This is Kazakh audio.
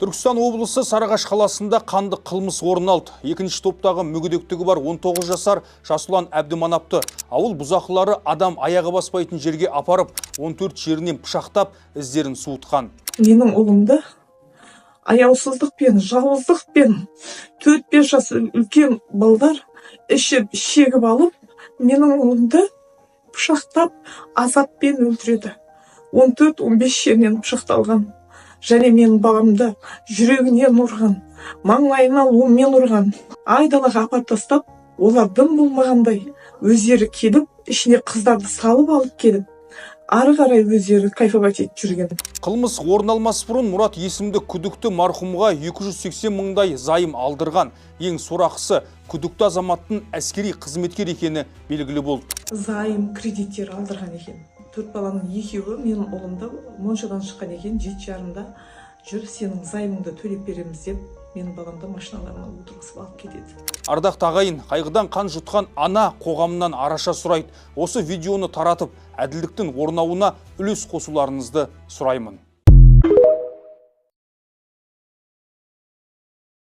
Түркістан облысы Сарыағаш қаласында қанды қылмыс орын алды. Екінші топтағы мүгедектігі бар 19 жасар Жасұлан Әбдіманапты ауыл бұзақылары адам аяғы баспайтын жерге апарып, 14 жерінен пышақтап, іздерін суытқан. Менің ұлымды аяусыздықпен, жауыздықпен 4-5 жас үлкен балдар шегіп алып, менің ұлымды пышақтап, азаппен өлтіреді. 14-15 жерінен пышақталған. Және менің баламды жүрегінен ұрған, маңлайына ломмен ұрған. Айдалаға апарып тастап, олар дым болмағандай өздері келіп, ішіне қыздарды салып алып келіп, ары қарай өздері кайфовать етіп жүрген. Қылмыс орын алмас бұрын Мұрат есімді күдікті марқұмға 280 мыңдай зайым алдырған. Ең сорақысы күдікті азаматтың әскери қызметкер екені белгілі болды. Зайым кредиттер алдырған екен. 4 баланың екеуі менің ұлымды Моншадан шыққан екен, 7-жарымда жүр, сенің займыңды төлеп береміз деп, менің баламды машиналарына отырғызып алып кетеді. Ардақты ағайын, қайғыдан қан жұтқан ана қоғамнан араша сұрайды. Осы видеоны таратып, әділдіктің орнауына үлес қосуларыңызды сұраймын.